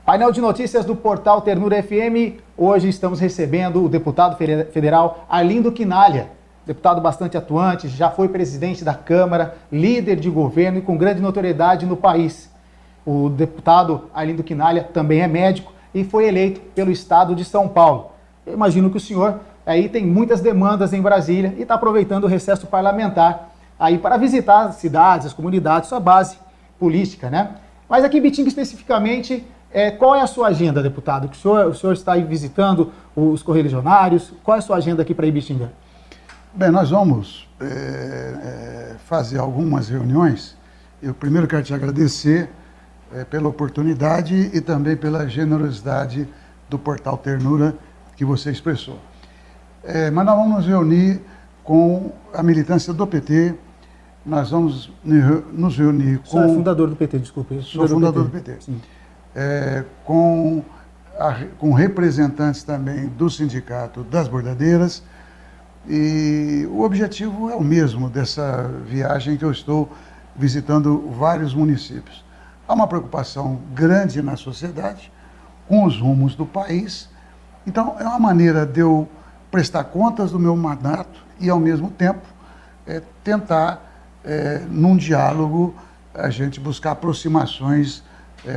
Painel de notícias do portal Ternura FM. Hoje estamos recebendo o deputado federal Arlindo Quinalha, deputado bastante atuante, já foi presidente da Câmara, líder de governo e com grande notoriedade no país. O deputado Arlindo Quinalha também é médico e foi eleito pelo estado de São Paulo. Eu imagino que o senhor aí tem muitas demandas em Brasília e está aproveitando o recesso parlamentar aí para visitar as cidades, as comunidades, sua base política, né? Mas aqui em Bitinga especificamente, qual é a sua agenda, deputado? O senhor está aí visitando os correligionários? Qual é a sua agenda aqui para Ibitinga? Bem, nós vamos fazer algumas reuniões. Eu primeiro quero te agradecer pela oportunidade e também pela generosidade do portal Ternura que você expressou. Mas nós vamos nos reunir com a militância do PT, nós vamos nos reunir com... Você é fundador do PT, desculpe. Sou fundador do PT. Sim. Com representantes também do Sindicato das Bordadeiras, e o objetivo é o mesmo dessa viagem que eu estou visitando vários municípios. Há uma preocupação grande na sociedade com os rumos do país, então é uma maneira de eu prestar contas do meu mandato e, ao mesmo tempo, tentar, num diálogo, a gente buscar aproximações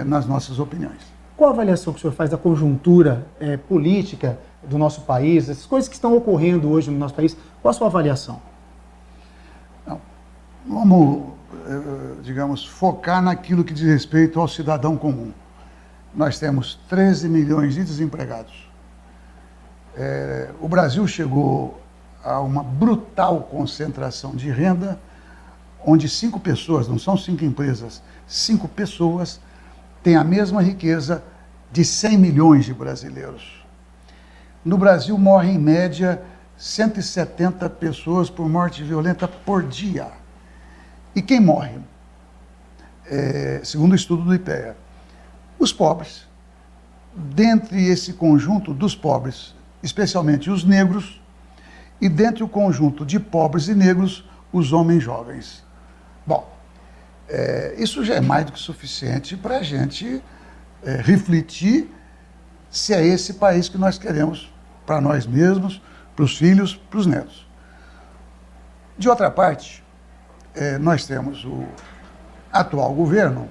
nas nossas opiniões. Qual a avaliação que o senhor faz da conjuntura política do nosso país, essas coisas que estão ocorrendo hoje no nosso país? Qual a sua avaliação? Não, vamos, digamos, focar naquilo que diz respeito ao cidadão comum. Nós temos 13 milhões de desempregados. O Brasil chegou a uma brutal concentração de renda, onde 5 pessoas, não são 5 empresas, 5 pessoas têm a mesma riqueza de 100 milhões de brasileiros. No Brasil morrem, em média, 170 pessoas por morte violenta por dia. E quem morre? Segundo o estudo do IPEA, os pobres. Dentre esse conjunto dos pobres, especialmente os negros, e dentre o conjunto de pobres e negros, os homens jovens. Bom, isso já é mais do que suficiente para a gente refletir se é esse país que nós queremos para nós mesmos, para os filhos, para os netos. De outra parte, nós temos o atual governo,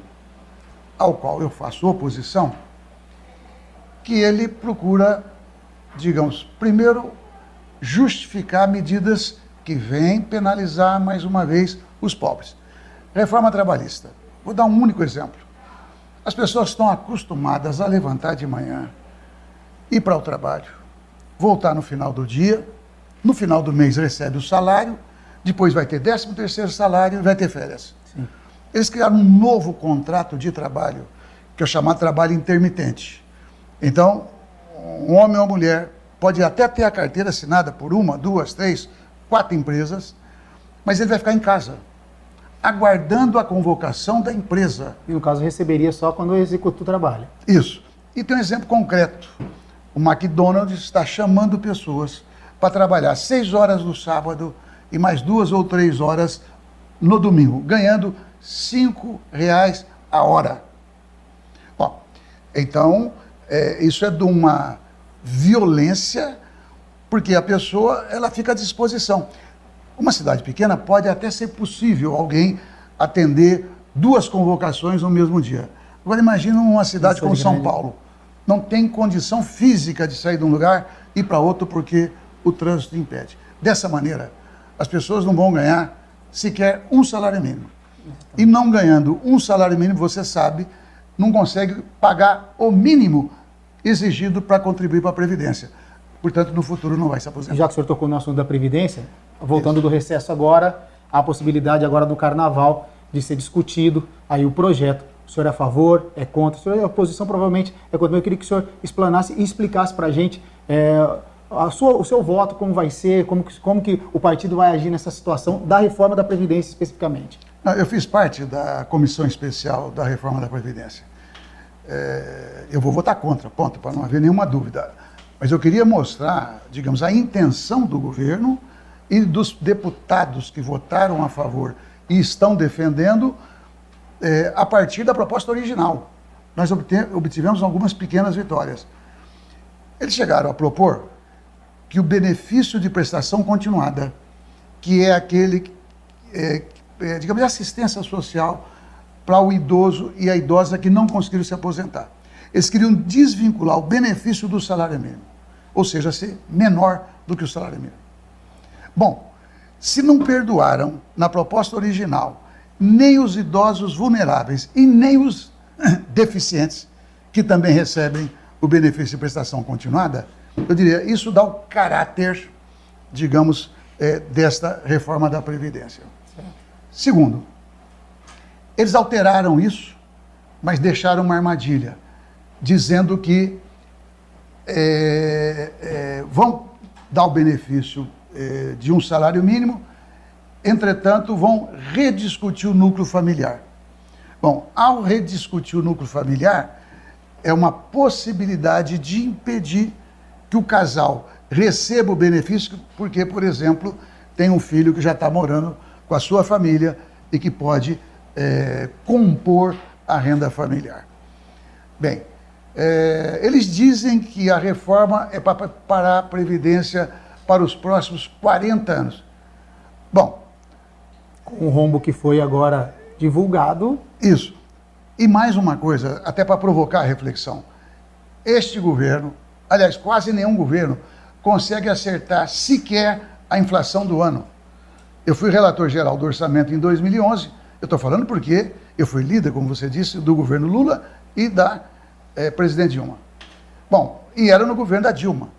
ao qual eu faço oposição, que ele procura, digamos, primeiro, justificar medidas que vêm penalizar, mais uma vez, os pobres. Reforma trabalhista. Vou dar um único exemplo. As pessoas estão acostumadas a levantar de manhã, ir para o trabalho, voltar no final do dia, no final do mês recebe o salário, depois vai ter 13º salário e vai ter férias. Sim. Eles criaram um novo contrato de trabalho, que é chamado trabalho intermitente. Então, um homem ou uma mulher pode até ter a carteira assinada por 1, 2, 3, 4 empresas, mas ele vai ficar em casa, aguardando a convocação da empresa. E no caso receberia só quando executa o trabalho. Isso. E tem um exemplo concreto. O McDonald's está chamando pessoas para trabalhar 6 horas no sábado e mais 2 ou 3 horas no domingo, ganhando R$5 a hora. Bom, então, isso é de uma violência, porque a pessoa ela fica à disposição. Uma cidade pequena pode até ser possível alguém atender 2 convocações no mesmo dia. Agora imagina uma cidade como São Paulo. Não tem condição física de sair de um lugar e ir para outro porque o trânsito impede. Dessa maneira, as pessoas não vão ganhar sequer um salário mínimo. E não ganhando um salário mínimo, você sabe, não consegue pagar o mínimo exigido para contribuir para a Previdência. Portanto, no futuro não vai se aposentar. Já que o senhor tocou no assunto da Previdência, voltando do recesso agora, há a possibilidade agora do Carnaval de ser discutido aí o projeto. O senhor é a favor, é contra? O senhor é a oposição, provavelmente é contra. Eu queria que o senhor explanasse e explicasse para a gente o seu voto, como vai ser, como que o partido vai agir nessa situação da reforma da Previdência especificamente. Eu fiz parte da comissão especial da reforma da Previdência. Eu vou votar contra, ponto, para não haver nenhuma dúvida. Mas eu queria mostrar, digamos, a intenção do governo e dos deputados que votaram a favor e estão defendendo a partir da proposta original. Nós obtivemos algumas pequenas vitórias. Eles chegaram a propor que o benefício de prestação continuada, que é aquele, digamos, de assistência social para o idoso e a idosa que não conseguiram se aposentar. Eles queriam desvincular o benefício do salário mínimo, ou seja, ser menor do que o salário mínimo. Bom, se não perdoaram na proposta original nem os idosos vulneráveis e nem os deficientes, que também recebem o benefício de prestação continuada, eu diria, isso dá o caráter, digamos, desta reforma da Previdência. Segundo, eles alteraram isso, mas deixaram uma armadilha, dizendo que vão dar o benefício de um salário mínimo, entretanto, vão rediscutir o núcleo familiar. Bom, ao rediscutir o núcleo familiar, é uma possibilidade de impedir que o casal receba o benefício, porque, por exemplo, tem um filho que já está morando com a sua família e que pode compor a renda familiar. Bem, eles dizem que a reforma é para parar a Previdência para os próximos 40 anos. Bom, com o rombo que foi agora divulgado. Isso. E mais uma coisa, até para provocar a reflexão. Este governo, aliás, quase nenhum governo, consegue acertar sequer a inflação do ano. Eu fui relator geral do orçamento em 2011, eu estou falando porque eu fui líder, como você disse, do governo Lula e da presidente Dilma. Bom, e era no governo da Dilma.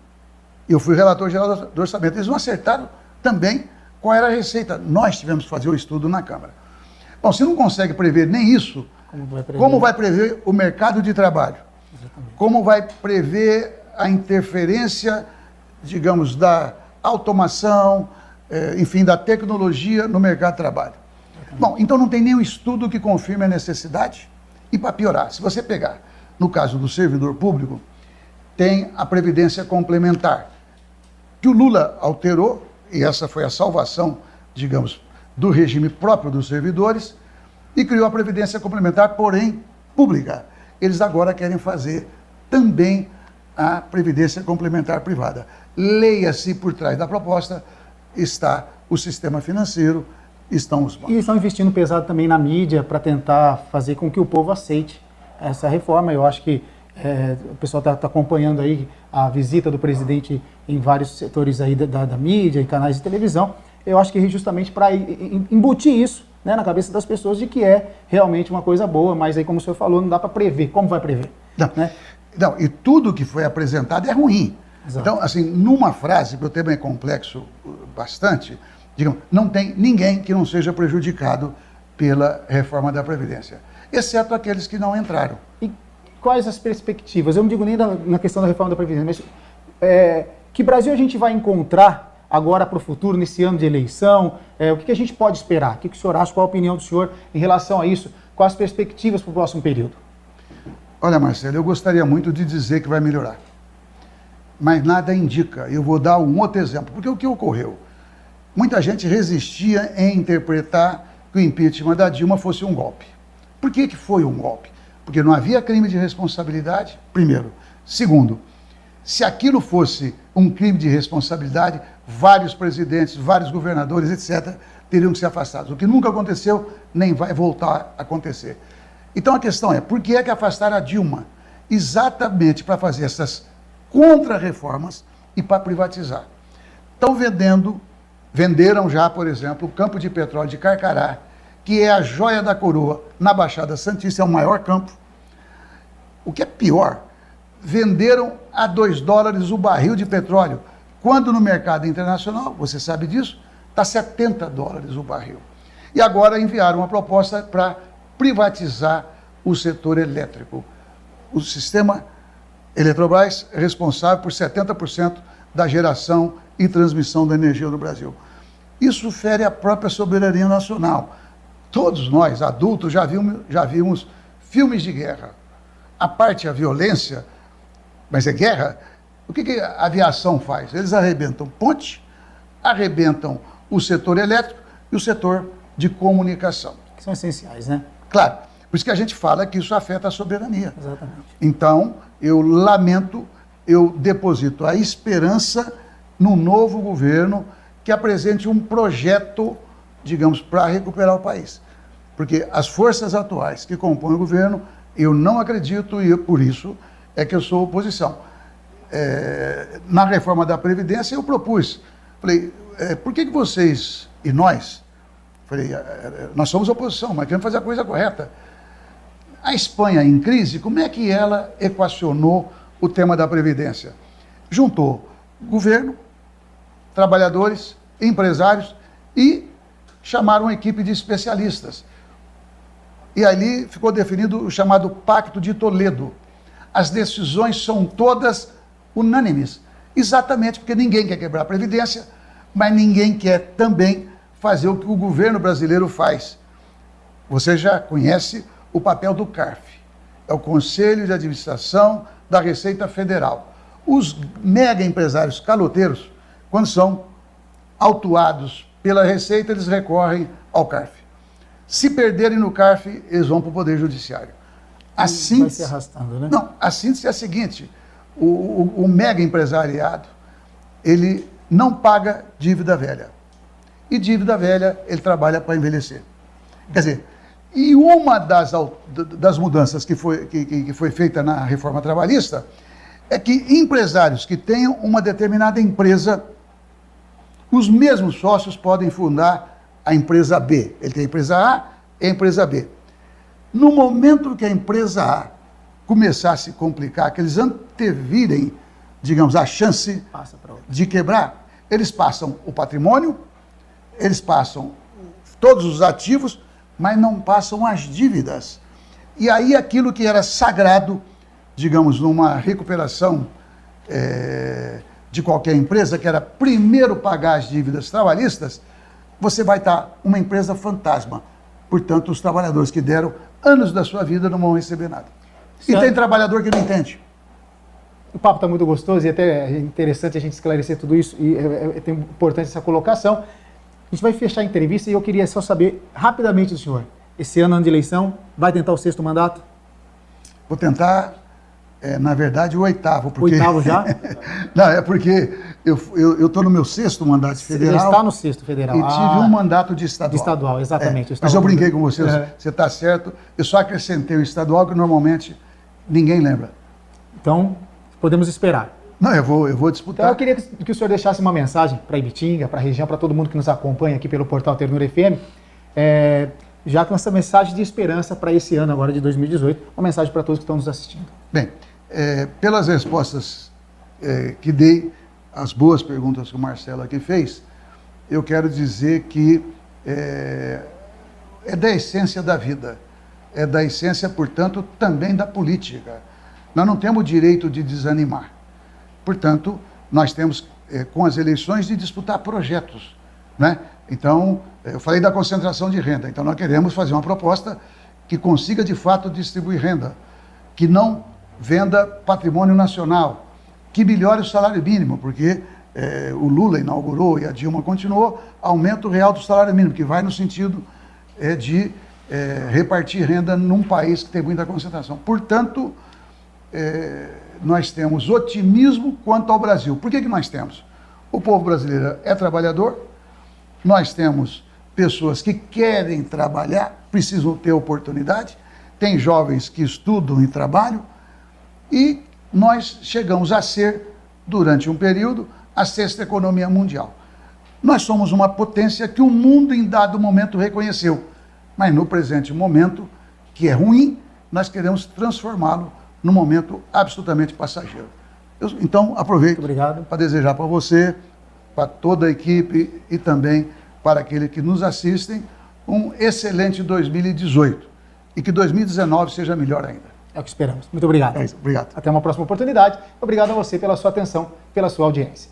Eu fui relator geral do orçamento. Eles não acertaram também qual era a receita. Nós tivemos que fazer o estudo na Câmara. Bom, se não consegue prever nem isso, como vai prever o mercado de trabalho? Exatamente. Como vai prever a interferência, digamos, da automação, enfim, da tecnologia no mercado de trabalho? Exatamente. Bom, então não tem nenhum estudo que confirme a necessidade. E para piorar, se você pegar, no caso do servidor público, tem a previdência complementar, que o Lula alterou, e essa foi a salvação, digamos, do regime próprio dos servidores, e criou a previdência complementar, porém pública. Eles agora querem fazer também a previdência complementar privada. Leia-se, por trás da proposta está o sistema financeiro, estão os bancos. E estão investindo pesado também na mídia para tentar fazer com que o povo aceite essa reforma. Eu acho que o pessoal está acompanhando aí a visita do presidente em vários setores aí da mídia e canais de televisão. Eu acho que justamente para embutir isso, né, na cabeça das pessoas de que é realmente uma coisa boa, mas aí, como o senhor falou, não dá para prever. Como vai prever? Não, né? Não, e tudo que foi apresentado é ruim. Exato. Então, assim, numa frase, que o tema é complexo bastante, digamos, não tem ninguém que não seja prejudicado pela reforma da Previdência, exceto aqueles que não entraram. E quais as perspectivas? Eu não digo nem na questão da reforma da Previdência, mas que Brasil a gente vai encontrar agora para o futuro, nesse ano de eleição? O que a gente pode esperar? O que o senhor acha? Qual a opinião do senhor em relação a isso? Quais as perspectivas para o próximo período? Olha, Marcelo, eu gostaria muito de dizer que vai melhorar, mas nada indica. Eu vou dar um outro exemplo, porque o que ocorreu? Muita gente resistia em interpretar que o impeachment da Dilma fosse um golpe. Por que foi um golpe? Porque não havia crime de responsabilidade, primeiro. Segundo, se aquilo fosse um crime de responsabilidade, vários presidentes, vários governadores, etc., teriam que ser afastados. O que nunca aconteceu, nem vai voltar a acontecer. Então a questão é, por que é que afastaram a Dilma? Exatamente para fazer essas contra-reformas e para privatizar. Estão venderam já, por exemplo, o campo de petróleo de Carcará, que é a joia da coroa na Baixada Santista, é o maior campo. O que é pior, venderam a $2 o barril de petróleo, quando no mercado internacional, você sabe disso, está $70 o barril. E agora enviaram uma proposta para privatizar o setor elétrico. O sistema Eletrobras é responsável por 70% da geração e transmissão da energia do Brasil. Isso fere a própria soberania nacional. Todos nós, adultos, já vimos filmes de guerra. A parte a violência, mas é guerra, o que a aviação faz? Eles arrebentam ponte, arrebentam o setor elétrico e o setor de comunicação. Que são essenciais, né? Claro, por isso que a gente fala que isso afeta a soberania. Exatamente. Então, eu lamento, eu deposito a esperança no novo governo que apresente um projeto, digamos, para recuperar o país. Porque as forças atuais que compõem o governo, eu não acredito e por isso é que eu sou oposição. Na reforma da Previdência eu propus, falei, por que vocês e nós, falei, nós somos oposição, mas queremos fazer a coisa correta. A Espanha em crise, como é que ela equacionou o tema da Previdência? Juntou governo, trabalhadores, empresários e chamaram uma equipe de especialistas. E ali ficou definido o chamado Pacto de Toledo. As decisões são todas unânimes, exatamente porque ninguém quer quebrar a Previdência, mas ninguém quer também fazer o que o governo brasileiro faz. Você já conhece o papel do CARF, é o Conselho de Administração da Receita Federal. Os mega empresários caloteiros, quando são autuados pela Receita, eles recorrem ao CARF. Se perderem no CARF, eles vão para o Poder Judiciário. A síntese, vai se arrastando, né? Não, a síntese é a seguinte, o mega empresariado, ele não paga dívida velha. E dívida velha, ele trabalha para envelhecer. Quer dizer, e uma das mudanças que foi feita na reforma trabalhista é que empresários que tenham uma determinada empresa, os mesmos sócios podem fundar a empresa B. Ele tem a empresa A e a empresa B. No momento que a empresa A começar a se complicar, que eles antevirem, digamos, a chance de quebrar, eles passam o patrimônio, eles passam todos os ativos, mas não passam as dívidas. E aí aquilo que era sagrado, digamos, numa recuperação de qualquer empresa, que era primeiro pagar as dívidas trabalhistas, você vai estar uma empresa fantasma. Portanto, os trabalhadores que deram anos da sua vida não vão receber nada. E tem trabalhador que não entende. O papo está muito gostoso e até é interessante a gente esclarecer tudo isso, e é importante essa colocação. A gente vai fechar a entrevista e eu queria só saber rapidamente do senhor, esse ano de eleição, vai tentar o 6º mandato? Vou tentar, na verdade, o 8º. Porque... 8º já? Não, é porque eu estou no meu 6º mandato federal. Você está no 6º federal. E tive um mandato de estadual. De estadual, exatamente. Mas eu brinquei com você, você está certo. Eu só acrescentei o estadual, que normalmente ninguém lembra. Então, podemos esperar. Não, eu vou disputar. Então eu queria que o senhor deixasse uma mensagem para Ibitinga, para a região, para todo mundo que nos acompanha aqui pelo portal Ternura FM, já com essa mensagem de esperança para esse ano agora de 2018, uma mensagem para todos que estão nos assistindo. Bem, pelas respostas que dei, as boas perguntas que o Marcelo aqui fez, eu quero dizer que é da essência da vida, é da essência, portanto, também da política. Nós não temos o direito de desanimar. Portanto, nós temos, com as eleições, de disputar projetos, né? Então, eu falei da concentração de renda. Então, nós queremos fazer uma proposta que consiga, de fato, distribuir renda, que não venda patrimônio nacional, que melhore o salário mínimo, porque o Lula inaugurou e a Dilma continuou, aumento real do salário mínimo, que vai no sentido de repartir renda num país que tem muita concentração. Portanto, nós temos otimismo quanto ao Brasil. Por que nós temos? O povo brasileiro é trabalhador, nós temos pessoas que querem trabalhar, precisam ter oportunidade, tem jovens que estudam e trabalham, e nós chegamos a ser, durante um período, a 6ª economia mundial. Nós somos uma potência que o mundo em dado momento reconheceu, mas no presente momento, que é ruim, nós queremos transformá-lo num momento absolutamente passageiro. Então, aproveito para desejar para você, para toda a equipe e também para aqueles que nos assistem, um excelente 2018 e que 2019 seja melhor ainda. É o que esperamos. Muito obrigado. É isso, obrigado. Até uma próxima oportunidade. Obrigado a você pela sua atenção, pela sua audiência.